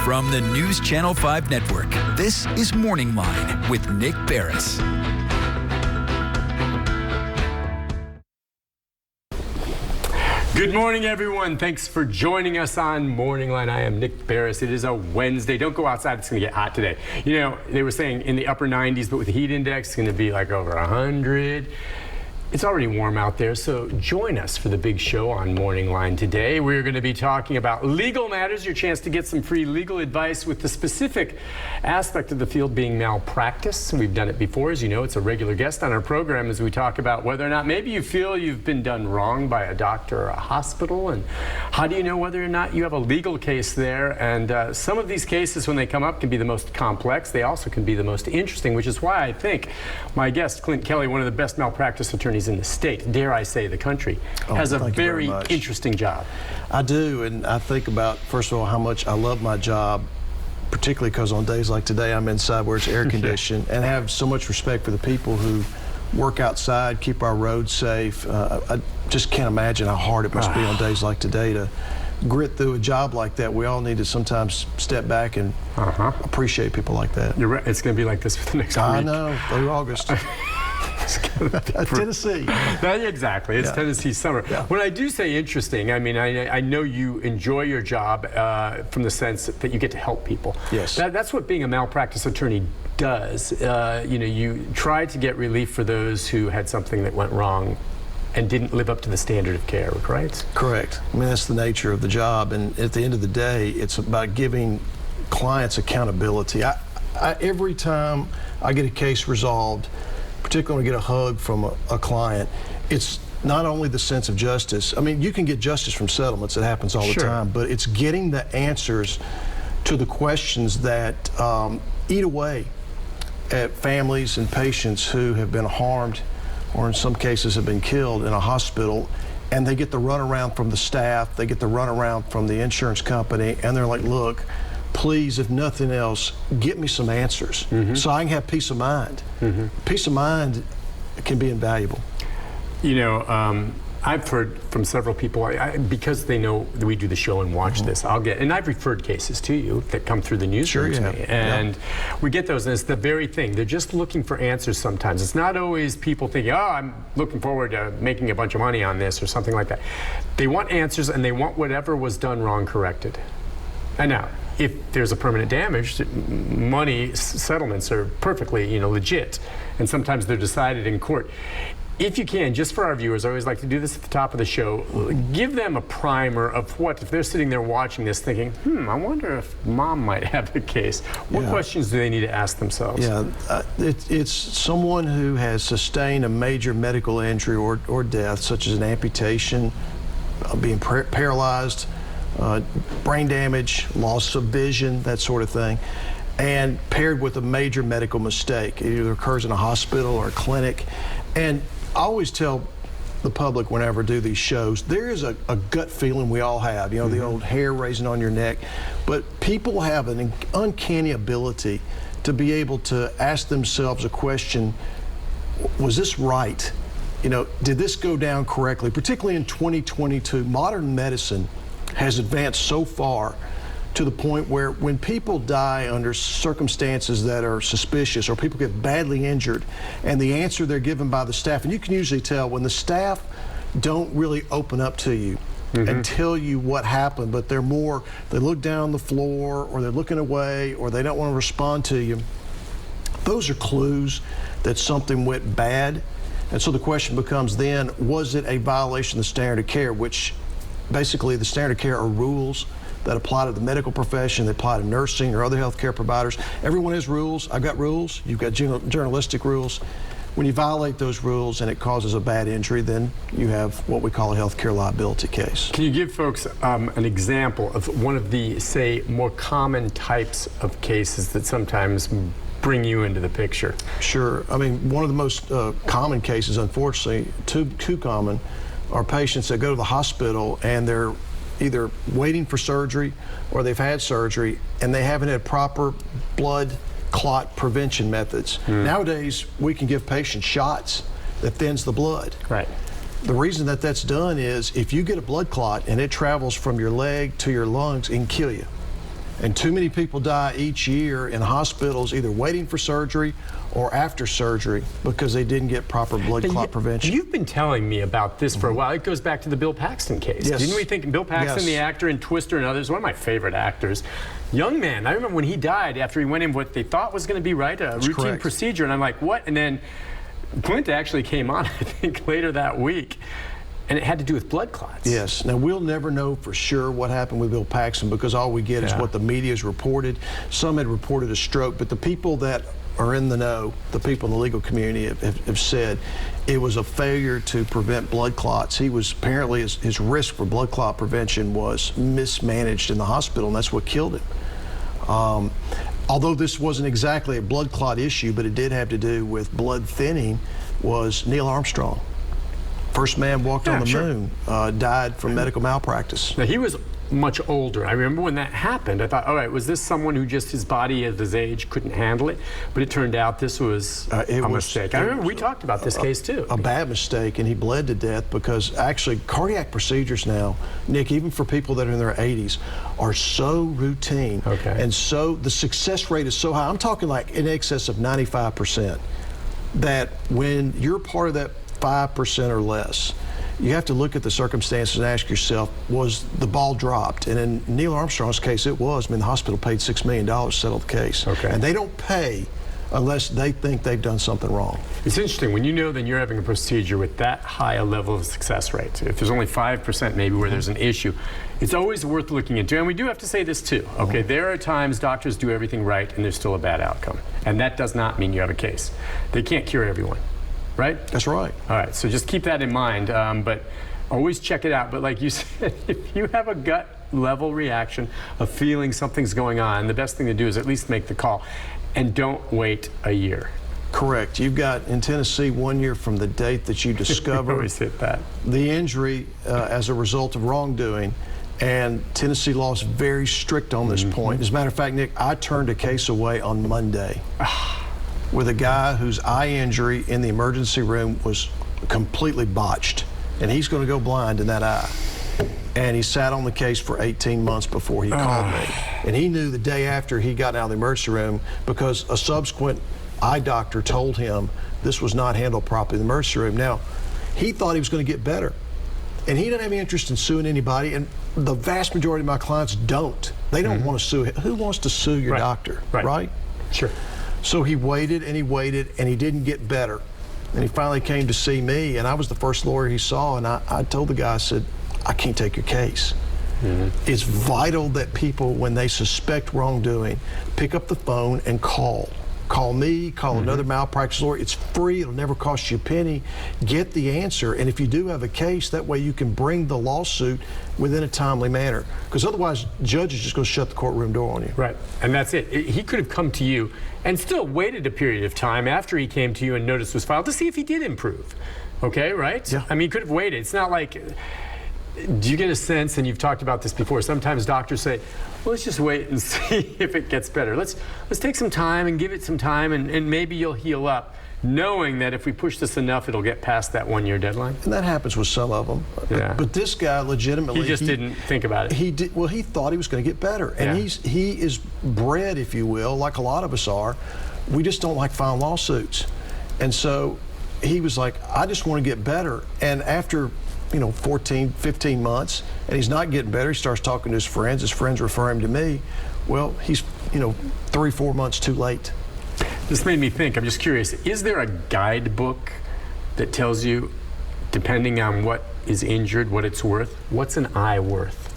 From the News Channel 5 Network, this is Morning Line with Nick Barris. Good morning, everyone. Thanks for joining us on Morning Line. I am Nick Barris. It is a Wednesday. Don't go outside. It's going to get hot today. You know, they were saying in the upper 90s, but with the heat index, it's going to be like over 100. It's already warm out there, so join us for the big show on Morning Line today. We're going to be talking about legal matters, your chance to get some free legal advice with the specific aspect of the field being malpractice. We've done it before. As you know, it's a regular guest on our program as we talk about whether or not maybe you feel you've been done wrong by a doctor or a hospital, and how do you know whether or not you have a legal case there. And some of these cases, when they come up, can be the most complex. They also can be the most interesting, which is why I think my guest, Clint Kelly, one of the best malpractice attorneys in the state, dare I say the country, has a very interesting job. I do, and I think about, first of all, how much I love my job, particularly because on days like today I'm inside where it's air conditioned, and have so much respect for the people who work outside, keep our roads safe. I just can't imagine how hard it must be on days like today to grit through a job like that. We all need to sometimes step back and appreciate people like that. You're right. It's going to be like this for the next week. I know, through August. Tennessee. Exactly. It's Tennessee summer. Yeah. When I do say interesting, I mean, I know you enjoy your job from the sense that you get to help people. Yes. That's what being a malpractice attorney does. You know, you try to get relief for those who had something that went wrong and didn't live up to the standard of care, right? Correct. I mean, that's the nature of the job. And at the end of the day, it's about giving clients accountability. Every time I get a case resolved, particularly when I get a hug from a client, it's not only the sense of justice. I mean, you can get justice from settlements. It happens all the time. But it's getting the answers to the questions that eat away at families and patients who have been harmed or in some cases have been killed in a hospital, and they get the runaround from the staff, they get the runaround from the insurance company, and they're like, look, please, if nothing else, get me some answers so I can have peace of mind. Peace of mind can be invaluable. You know, I've heard from several people, because they know that we do the show and watch this, and I've referred cases to you that come through the newsroom to me, and we get those, and it's the very thing. They're just looking for answers sometimes. It's not always people thinking, oh, I'm looking forward to making a bunch of money on this or something like that. They want answers, and they want whatever was done wrong corrected. And now, if there's a permanent damage, money settlements are perfectly, legit, and sometimes they're decided in court. If you can, just for our viewers, I always like to do this at the top of the show, give them a primer of what, if they're sitting there watching this thinking, I wonder if mom might have a case. What questions do they need to ask themselves? It's someone who has sustained a major medical injury or death, such as an amputation, being paralyzed, brain damage, loss of vision, that sort of thing, and paired with a major medical mistake. It either occurs in a hospital or a clinic. And I always tell the public whenever I do these shows, there is a gut feeling we all have, the old hair raising on your neck, but people have an uncanny ability to be able to ask themselves a question, was this right? Did this go down correctly? Particularly in 2022, modern medicine has advanced so far to the point where when people die under circumstances that are suspicious or people get badly injured and the answer they're given by the staff, and you can usually tell when the staff don't really open up to you and tell you what happened, but they look down the floor or they're looking away or they don't want to respond to you, those are clues that something went bad. And so the question becomes then, was it a violation of the standard of care, which basically the standard of care are rules that apply to the medical profession, that apply to nursing or other healthcare providers. Everyone has rules. I've got rules. You've got journalistic rules. When you violate those rules and it causes a bad injury, then you have what we call a healthcare liability case. Can you give folks an example of one of the, say, more common types of cases that sometimes bring you into the picture? Sure. I mean, one of the most common cases, unfortunately, too common, are patients that go to the hospital and they're either waiting for surgery or they've had surgery and they haven't had proper blood clot prevention methods. Nowadays, we can give patients shots that thins the blood. Right. The reason that that's done is if you get a blood clot and it travels from your leg to your lungs, it can kill you. And too many people die each year in hospitals either waiting for surgery or after surgery because they didn't get proper blood clot prevention. You've been telling me about this for a while. It goes back to the Bill Paxton case. Yes. Didn't we think Bill Paxton, the actor in Twister and others, one of my favorite actors, young man. I remember when he died after he went in what they thought was going to be a routine procedure. And I'm like, what? And then Clint actually came on, I think, later that week. And it had to do with blood clots. Yes. Now, we'll never know for sure what happened with Bill Paxton because all we get is what the media's reported. Some had reported a stroke, but the people that are in the know, the people in the legal community have said it was a failure to prevent blood clots. He was apparently, his risk for blood clot prevention was mismanaged in the hospital, and that's what killed him. Although this wasn't exactly a blood clot issue, but it did have to do with blood thinning, was Neil Armstrong. First man walked on the moon, died from medical malpractice. Now, he was much older. I remember when that happened, I thought, all right, was this someone who just his body at his age couldn't handle it? But it turned out this was a mistake. I remember we talked about this case too. A bad mistake, and he bled to death because actually cardiac procedures now, Nick, even for people that are in their 80s, are so routine. And so the success rate is so high. I'm talking like in excess of 95%. That when you're part of that 5% or less, you have to look at the circumstances and ask yourself, was the ball dropped? And in Neil Armstrong's case, it was. I mean, the hospital paid $6 million to settle the case. And they don't pay unless they think they've done something wrong. It's interesting, when you know that you're having a procedure with that high a level of success rate, if there's only 5% maybe where there's an issue, it's always worth looking into. And we do have to say this too, there are times doctors do everything right and there's still a bad outcome. And that does not mean you have a case. They can't cure everyone. Right? That's right. All right, so just keep that in mind, but always check it out. But like you said, if you have a gut level reaction of feeling something's going on, the best thing to do is at least make the call and don't wait a year. Correct. You've got, in Tennessee, 1 year from the date that you discover always hit that. The injury as a result of wrongdoing. And Tennessee law is very strict on this point. As a matter of fact, Nick, I turned a case away on Monday with a guy whose eye injury in the emergency room was completely botched. And he's going to go blind in that eye. And he sat on the case for 18 months before he called me. And he knew the day after he got out of the emergency room because a subsequent eye doctor told him this was not handled properly in the emergency room. Now, he thought he was going to get better. And he didn't have any interest in suing anybody. And the vast majority of my clients don't. They don't want to sue. Who wants to sue your doctor, right? Sure. So he waited and he didn't get better. And he finally came to see me, and I was the first lawyer he saw, and I told the guy, I said, I can't take your case. It's vital that people, when they suspect wrongdoing, pick up the phone and call. Call me, call another malpractice lawyer. It's free, it'll never cost you a penny. Get the answer, and if you do have a case, that way you can bring the lawsuit within a timely manner. Because otherwise, the judge is just going to shut the courtroom door on you. Right, and that's it. He could have come to you and still waited a period of time after he came to you and notice was filed to see if he did improve. Okay, right? Yeah. I mean, he could have waited. It's not like, do you get a sense, and you've talked about this before, sometimes doctors say, well, let's just wait and see if it gets better. Let's take some time and give it some time, and maybe you'll heal up, knowing that if we push this enough, it'll get past that 1 year deadline. And that happens with some of them. Yeah. But this guy legitimately, he just didn't think about it. He did. Well, he thought he was going to get better, and he is bred, if you will, like a lot of us are. We just don't like filing lawsuits, and so he was like, I just want to get better. And after 14, 15 months, and he's not getting better. He starts talking to his friends refer him to me. Well, he's 3, 4 months too late. This made me think, I'm just curious, is there a guidebook that tells you, depending on what is injured, what it's worth? What's an eye worth?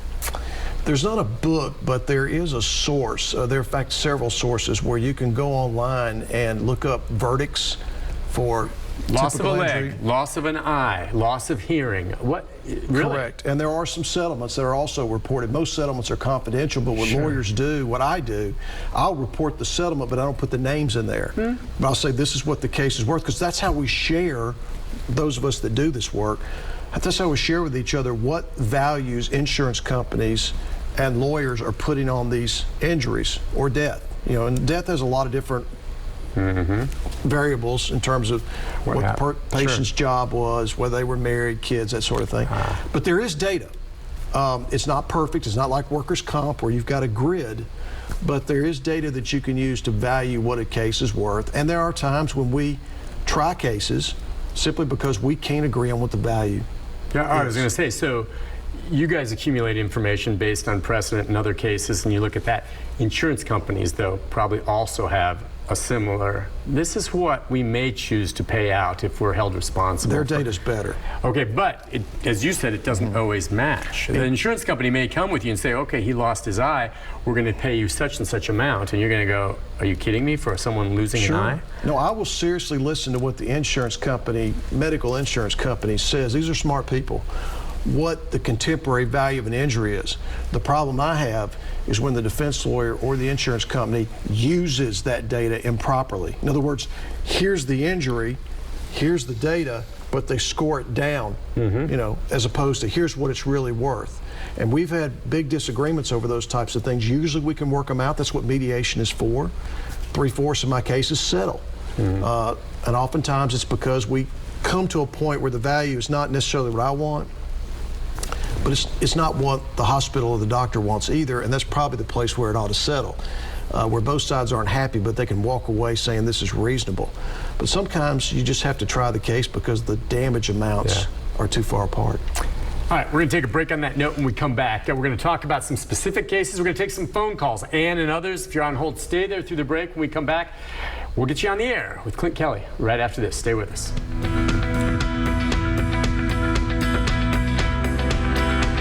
There's not a book, but there is a source. There are, in fact, several sources where you can go online and look up verdicts for loss of a leg, loss of an eye, loss of hearing. What? Really? Correct. And there are some settlements that are also reported. Most settlements are confidential, but what lawyers do, what I do, I'll report the settlement, but I don't put the names in there. But I'll say this is what the case is worth, because that's how we share, those of us that do this work, that's how we share with each other what values insurance companies and lawyers are putting on these injuries or death. And death has a lot of different variables in terms of what the patient's job was, whether they were married, kids, that sort of thing. But there is data. It's not perfect. It's not like workers' comp where you've got a grid, but there is data that you can use to value what a case is worth. And there are times when we try cases simply because we can't agree on what the value Yeah, I was going to say, so you guys accumulate information based on precedent in other cases, and you look at that. Insurance companies, though, probably also have a similar, this is what we may choose to pay out if we're held responsible. Their data's better. Okay, but as you said, it doesn't always match. The insurance company may come with you and say, okay, he lost his eye, we're going to pay you such and such amount, and you're going to go, are you kidding me, for someone losing an eye? No, I will seriously listen to what the insurance company, medical insurance company says. These are smart people. What the contemporary value of an injury is. The problem I have is when the defense lawyer or the insurance company uses that data improperly. In other words, here's the injury, here's the data, but they score it down, you know, as opposed to here's what it's really worth. And we've had big disagreements over those types of things. Usually we can work them out. That's what mediation is for. 3/4 of my cases settle. And oftentimes it's because we come to a point where the value is not necessarily what I want, but it's not what the hospital or the doctor wants either, and that's probably the place where it ought to settle, where both sides aren't happy, but they can walk away saying this is reasonable. But sometimes you just have to try the case because the damage amounts are too far apart. All right, we're going to take a break on that note when we come back. We're going to talk about some specific cases. We're going to take some phone calls. Ann and others, if you're on hold, stay there through the break. When we come back, we'll get you on the air with Clint Kelly right after this. Stay with us.